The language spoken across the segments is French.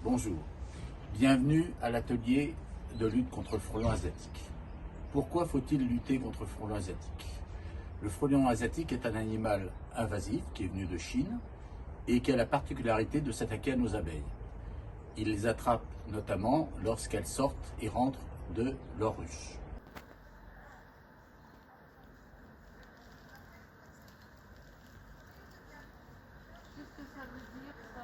Bonjour, bienvenue à l'atelier de lutte contre le frelon asiatique. Pourquoi faut-il lutter contre le frelon asiatique? Le frelon asiatique est un animal invasif qui est venu de Chine et qui a la particularité de s'attaquer à nos abeilles. Il les attrape notamment lorsqu'elles sortent et rentrent de leur ruche. Qu'est-ce que ça veut dire ça?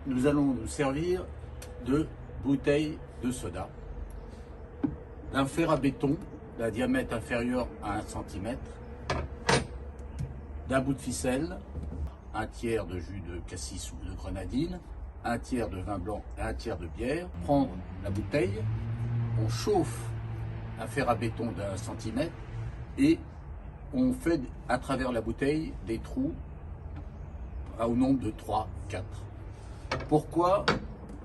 Nous allons nous servir de bouteilles de soda, d'un fer à béton d'un diamètre inférieur à 1 cm, d'un bout de ficelle, un tiers de jus de cassis ou de grenadine, un tiers de vin blanc et un tiers de bière. Prendre la bouteille, on chauffe un fer à béton d'1 cm et on fait à travers la bouteille des trous au nombre de 3, 4. Pourquoi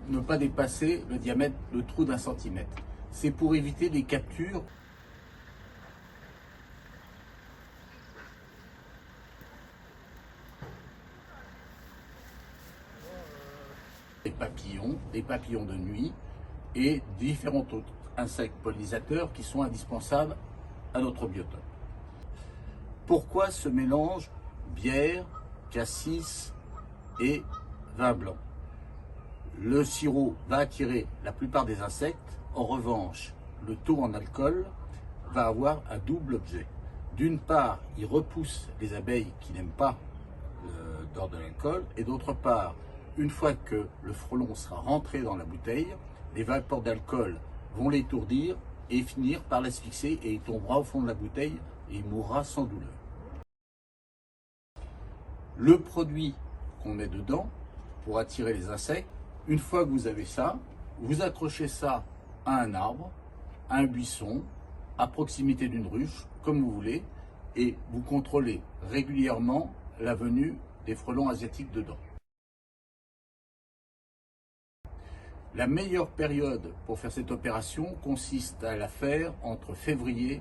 ne pas dépasser le diamètre, le trou d'1 cm? C'est pour éviter les captures des papillons de nuit et différents autres insectes pollinisateurs qui sont indispensables à notre biotope. Pourquoi ce mélange bière, cassis et vin blanc? Le sirop va attirer la plupart des insectes. En revanche, le taux en alcool va avoir un double objet. D'une part, il repousse les abeilles qui n'aiment pas l'odeur de l'alcool, et d'autre part, une fois que le frelon sera rentré dans la bouteille, les vapeurs d'alcool vont l'étourdir et finir par l'asphyxier, et il tombera au fond de la bouteille et il mourra sans douleur. Le produit qu'on met dedans pour attirer les insectes, une fois que vous avez ça, vous accrochez ça à un arbre, à un buisson, à proximité d'une ruche, comme vous voulez, et vous contrôlez régulièrement la venue des frelons asiatiques dedans. La meilleure période pour faire cette opération consiste à la faire entre février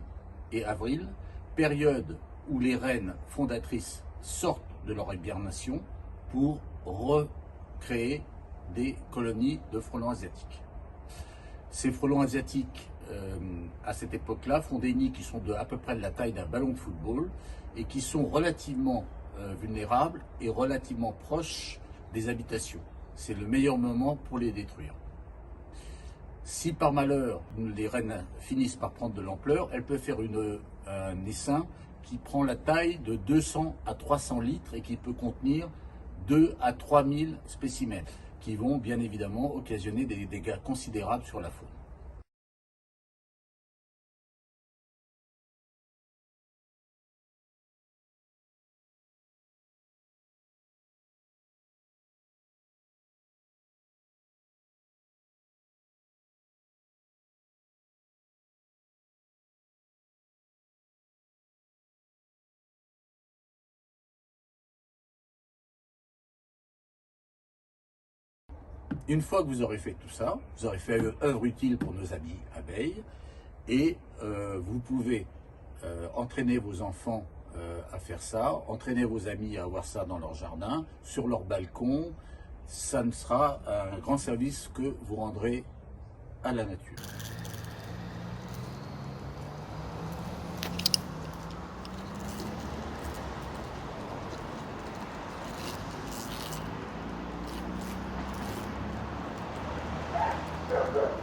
et avril, période où les reines fondatrices sortent de leur hibernation pour recréer des colonies de frelons asiatiques. Ces frelons asiatiques, à cette époque-là, font des nids qui sont à peu près de la taille d'un ballon de football et qui sont relativement vulnérables et relativement proches des habitations. C'est le meilleur moment pour les détruire. Si par malheur les reines finissent par prendre de l'ampleur, elles peuvent faire un essaim qui prend la taille de 200 à 300 litres et qui peut contenir 2 à 3000 spécimens, qui vont bien évidemment occasionner des dégâts considérables sur la faune. Une fois que vous aurez fait tout ça, vous aurez fait œuvre utile pour nos amis abeilles, et vous pouvez entraîner vos enfants à faire ça, entraîner vos amis à avoir ça dans leur jardin, sur leur balcon. Ça ne sera un grand service que vous rendrez à la nature. Yeah.